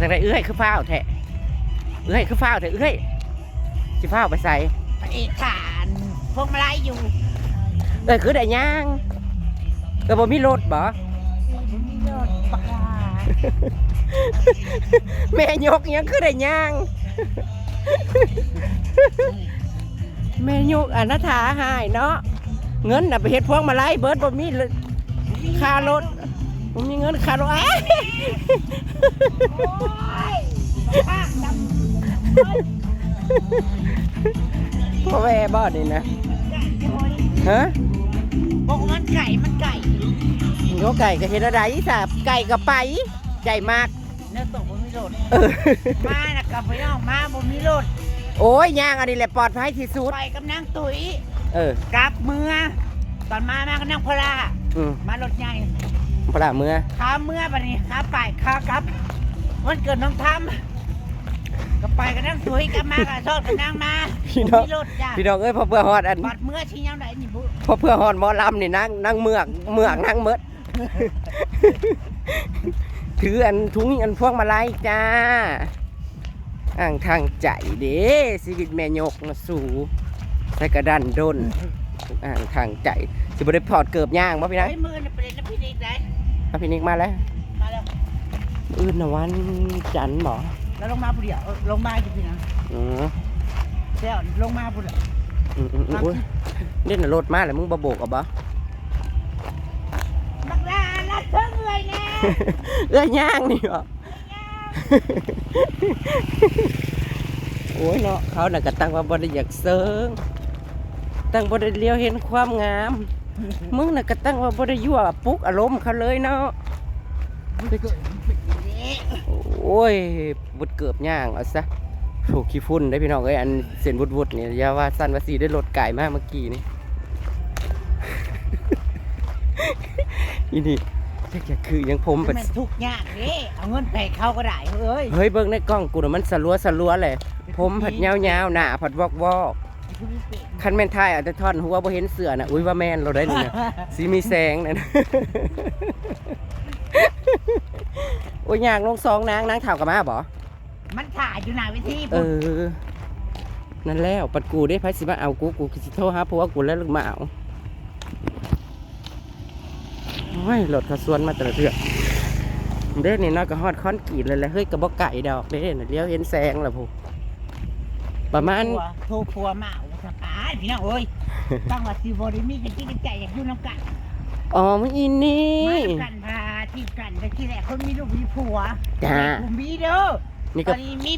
ทางไหนคือฟ้าวแท้คือฟ้าวแท้สิฟ้าวไปใส่อีกฐานพวงมาลัยอยู่คือได้ย่างบ่มีรถบ่มีรถปลาแม่ยกยังคือได้ย่างแม่ยกอนาถาหายเนาะเงินน่ะไปเฮ็ดพวงมาลัยเบิดบ่มีค่ารถบ่มีเงินค่ารถพ่อแม่บ่นี่นะฮะบอกมันไก่โยไก่ก็เฮ็ดอะไรซะไก่ก็ไปใจมากเนื้อตกบ่มีรถมาน่ะกลับไปนอกมาบ่มีรถโอ้ยย่างอันนี้แหละปลอดภัยที่สุดไปกับนางตุ๋ยกลับเมือตอนมากับนางพลามารถใหญ่พลาเมือขาเมื่อบัดนี้ขาไปขากลับวันเกิดน้องทำก็ไปกับนางตุ๋ยกลับมากับชอบกับนางมาพี่น้องพอเพื่อฮอดอันบัดเมื่อชี้ยามใดนี่บุพอเพื่อฮอดหมอลำนี่นั่งเมือกนั่งเมิดถืออันถุงอันพวงมาลัยจ้าอ่างทางใจเด้ชีวิตแม่ยกมาสู่ใส่กระดันด้นอ่างทางใจสิบ่ได้พอดเกือบย่างบ่พี่นะมือน่ะเป็นพี่นิกได้พี่นิกมาแล้วอื่นน่ะวันจันทร์บ่แล้วลงมาผู้เดียวลงมาจริงๆนะเดี๋ยวลงมาผู้เดียวเล่นรถมาแล้วมึงบ่โบกเอาบ่บักลาลัดเทิงเลยแน่ย่างนี่บ่โอ้ยเนาะเขาน่ะก็ตั้งว่าบ่ได้อยากเซิงตั้งบ่ได้เลี้ยวเห็นความงามมึงน่ะก็ตั้งว่าบ่ได้ยั่วปลุกอารมณ์เขาเลยเนาะโอ้ยบุดเกือบย่างเอาซะโหขี้ฝุ่นได้พี่น้องเอ้ยอันเส้นวุดๆนี่อย่าว่าสั้นว่าสีได้รถไก่มากเมื่อกี้นี่อีนี่แค่คือยังผมมันทุกอย่างนี่เอาเงินไปเข้าก็ได้เฮ้ยเบิ่งในกล้องกูน่ะมันสลัวเลยผมผัดยาวๆหน้าผัดวอกคันแม่นทายอาจจะท่อนหัวบ่เห็นเสือน่ะอุ้ยว่าแม่นเราได้นี่นะสีมีแสงนั่นโอ้ยย่างลง2นางเฒ่ากับมาบ่มันถ่ายอยู่หน้าเวทีนั่นแล้วปัดกูได้ไผสิมาเอากูสิโทรหาผัวกูแล้วลึกมาเอาโอ้ยรถเขาสวนมาแต่ละเทื่อเด้นี่น้อยก็ฮอดคอนกรีตเลยแหละเฮ้ยก็บ่ไก่ดอกเด้น่ะเลี้ยวเห็นแสงแล้วผู้ประมาณโทรผัวมาเอาสะพานพี่น้องเอ้ยต้องว่าสิบ่ได้มีกันที่ใจอยากอยู่นำกันอ๋อมึงอินนี่มากันพาที่กันแต่ที่แรกคนมีลูกมีผัวจ้าผมมีเด้อตอนนี้มี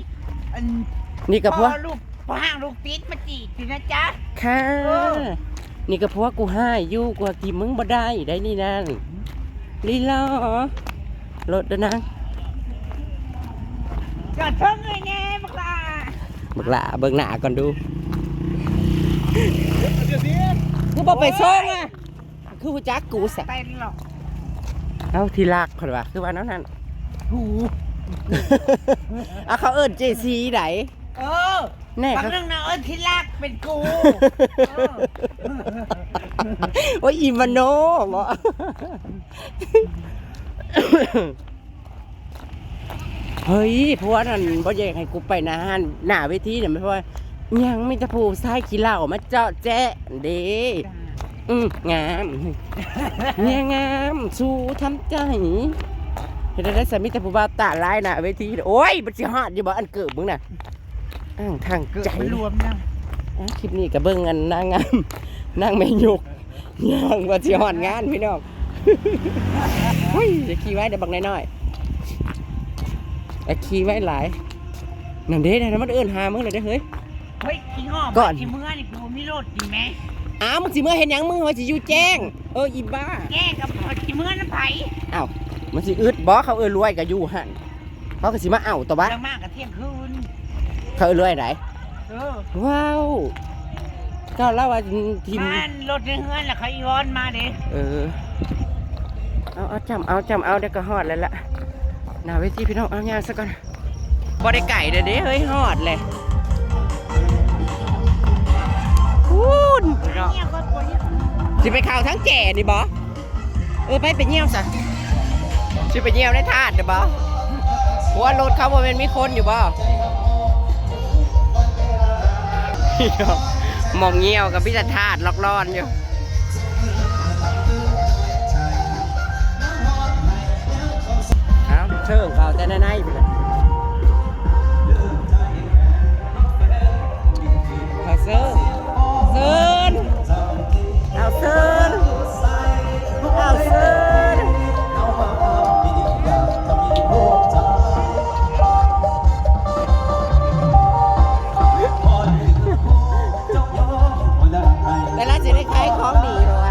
นี่กับพวกลูกห่างลูกติดมาจีบนะจ๊ะค่ะนี่กับพวกกูให้อยู่กูกี่มึงบ่ได้นี่นั่นลีลารถด้วยนะจอดเพิ่งเลยแน่บักลาเบิ่งหน้าก่อนดูกูบอกไปส่งอ่ะคือหัวจักกูสักเอาทีลากคนวะคือว่านั่นหูเขาเอิ้นเจซีไหนแน่บางเรื่องนะทีลากเป็นกูว่าอิมาโนบ่เฮ้ยเพราะว่านั่นบ่อยากให้กูไปหน้าเวทีเนี่ยไม่เพราะว่ายังไม่ตะพูใส่ขี้เหล้ามาเจาะแจ๊ะเด้งามเนี่ยงามสู้ทำใจเห็นได้สามีแต่ผู้บ่าวตาลายน่ะเวทีโอ้ยมันสิฮอดอยู่บ่อันเกิดมึงน่ะทางใจรวมนะคลิปนี้กับเบิ้งอันนางงามนางแม่ยกย่างว่าสิฮอดงานพี่น้องเฮ้ยจะขี่ไว้เดี๋ยวบักน้อยๆแต่ขี่ไว้หลายนั่นเด้นะมันเอิ้นหามึงเลยเด้เฮ้ยขี้งอกก่อนที่เมื่อนี่กูมีรถดีไหมมึงสิเมื่อเห็นยังมึงว่าสิอยู่แจ้งอีบ้าแจ้งกับที่เมื่อน้ำไผ่มันสิอึดบ่เขารวยกับอยู่หั่นเขาก็สิมาเอาตัวบ้าเมากกับเที่ยงคืนเขารวยไหนว้าวก็เล่าว่าทีมรถเฮือนแล้วเขาย้อนมาเด้เอาจำเอาเดี๋ยวก็ฮอดแล้วล่ะหน้าเวทีพี่น้องเอางานซะก่อนบ่ได้ไก่เด้เฮ้ยฮอดเลยสิไปข่าวทั้งแก่นี่บอไปเยี่ยวซะสิไปเยี่ยวในธาตุเด้อบอ หัวรถเขาบ่เป็นมีคนอยู่บ่หมองเงี้ยวกับพิจธาตุล็อกร้อนอยู่เอาเชิงเขาแต่ในไปเลยเอาเซิร์นเซิร์นเอาเซิร์นเอาเซิร์นแต่ละสิได้ขายของดีเลยวะ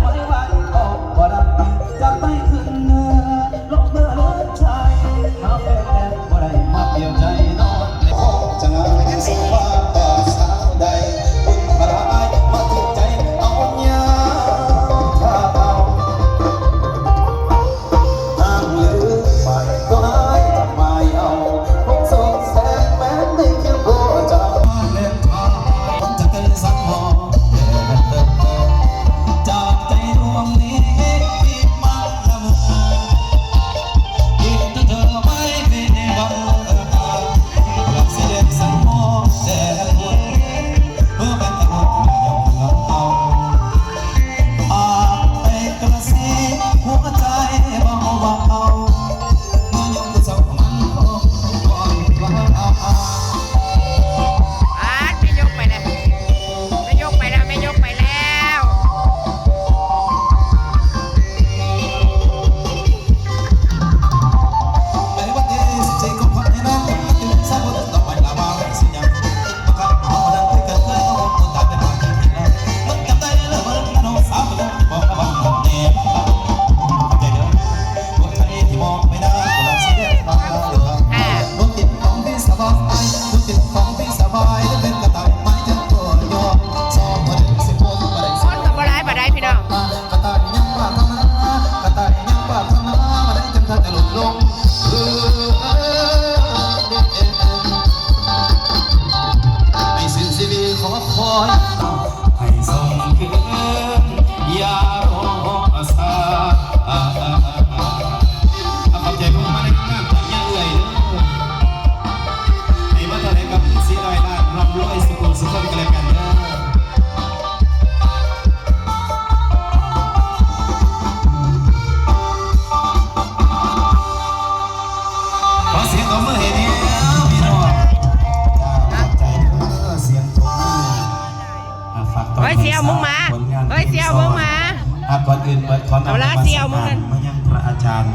ก่อนอื่นเปิดขอนำมาสักการมายังพระอาจารย์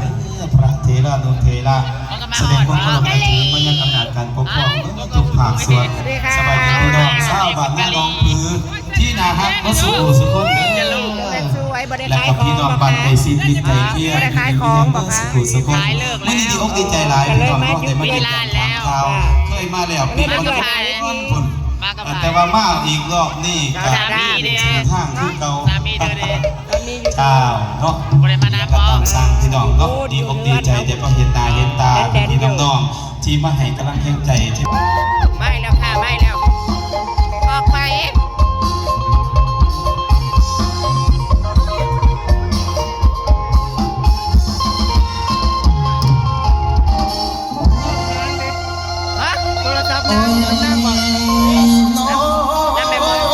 พระเทระนุเทระแสดงความเคารพนับถือมายังอำนาจการปกครองทุกภาคส่วนสบายดีพี่น้องชาวบ้านนาหนองผือที่นาฮักมาสู่สุขุมและกับพี่น้องบ้านโคซินดินใจเที่ยงสุขุมสุขุมไม่ได้ดีอกดีใจหลายพี่น้องก็ได้มาเยี่ยมข่าวเคยมาแล้วปีก่อนแต่ว่ามาอีกรอบนี่กับทางที่เก่าเจ้าเนาะก็ต้องสร้างพี่น้องเนาะดีอกดีใจแต่ก็เห็นตาพี่น้องที่มาให้กำลังใจที่ไม่แล้วค่ะไม่แล้วออกไปโทรศัพท์นะนั่งบอกนั่งไปบอก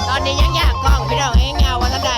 ตอนนี้ยังอยากกล้องพี่น้องเองเงาวันละใด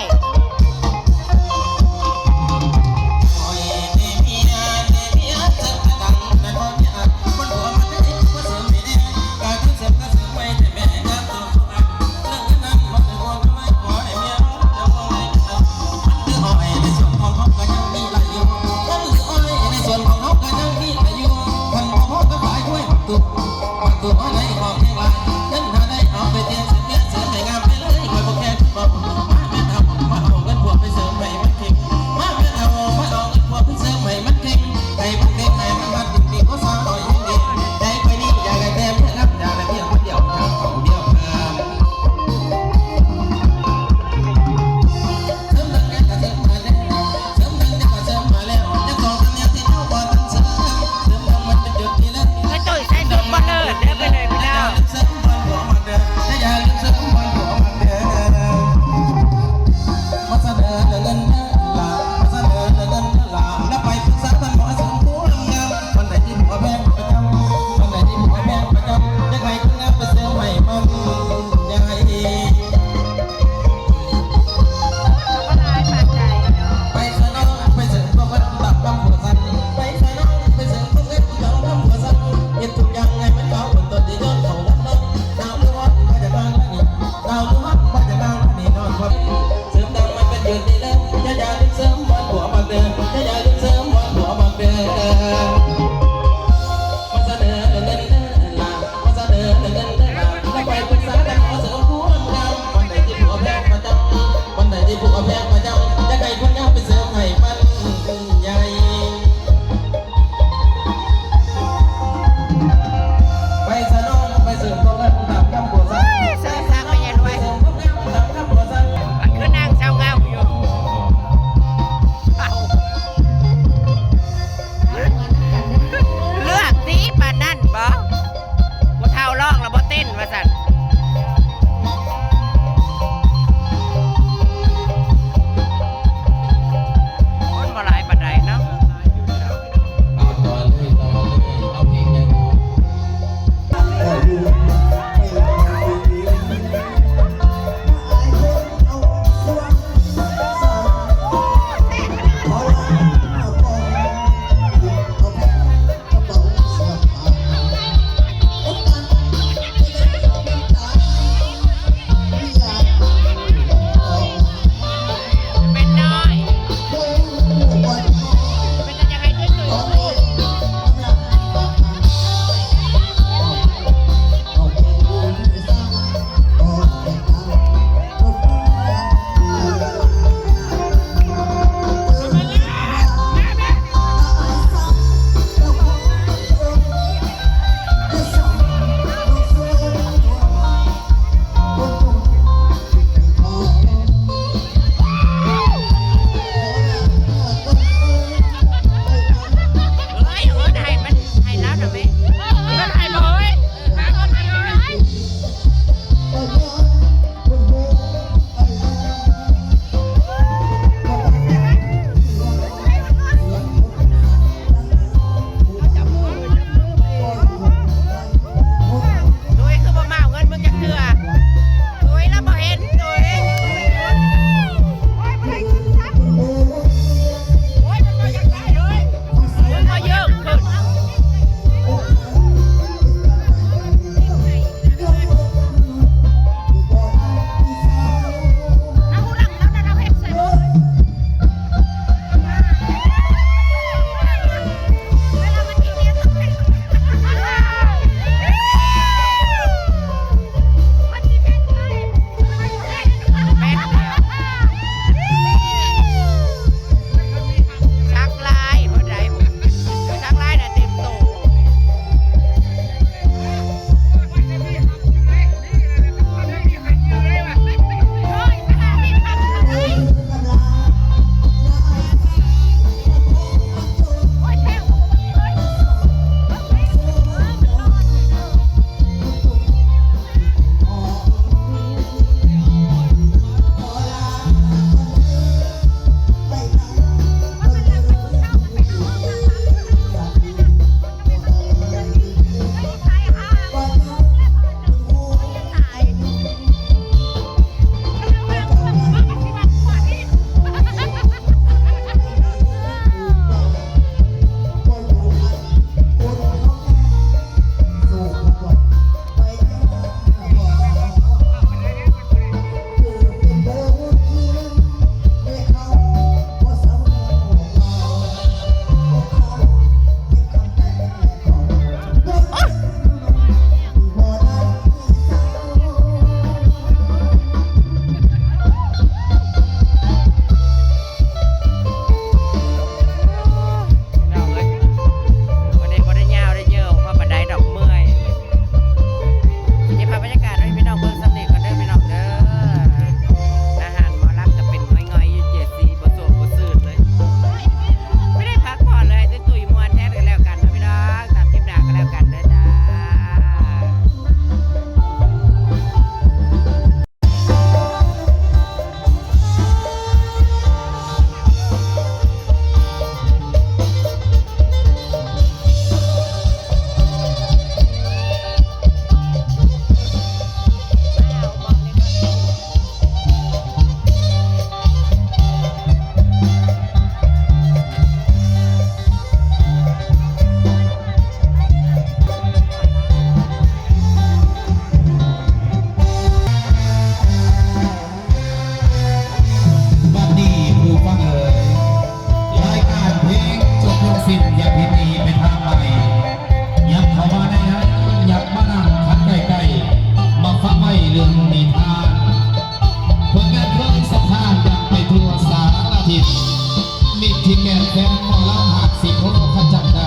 ที่แก่แฟนหมอลำหักสิโคขจับใด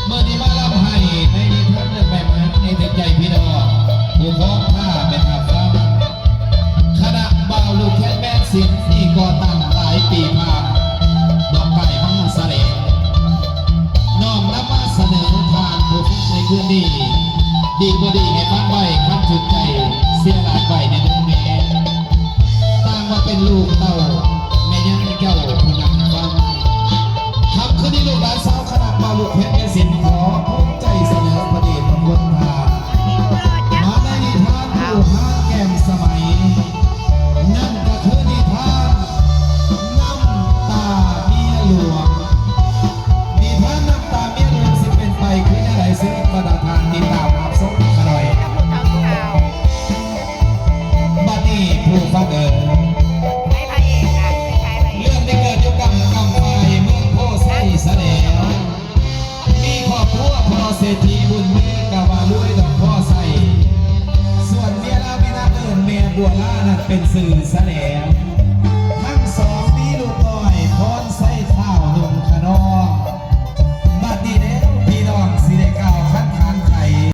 เมื่อนี้มาลำให้ในนิทานเรื่องแบบนั้นในเด็กใหญ่พี่น้องผู้พ้องผ้าเป็นอาฟังคณะบ่าวลูกแค่แม่เสียงที่ก่อตั้งหลายปีผ่านดอกไก่พังสะเลน้อมนำมาเสนอทานผู้ฟังในคืนนี้ดีบ่ดีให้ฟังไว้คำถึงใจเสียหลายใบในเรื่องแม่ต่างว่าเป็นลูกเต่าแม่ยังเจ้าพนักฟังครับคืนนี้ลูกหลานสาวคณะบ่าวลูกแค่แม่เสียงขอภูมิใจเสนอประเดชพระคุณทานมาในนิทานผู้หาแก้มสมัยนั่นก็คือนิทานน้ำตาเมียหลวงนิทานน้ำตาเมียหลวงสิเป็นไปคืออะไรซึ่งประดาทานติดตามรับชมกันหน่อยบัดนี้ผู้ฟังเอ๋ยเรื่องได้เกิดอยู่กับกำไฟเมืองโพไซสะแหลวมีครอบครัวพ่อเศรษฐีบุญมีกะว่ารวยดอกพ่อใส่ส่วนเมียเรามีนาเอิญเมียบัวล่านั้นเป็นสื่อสะแหลว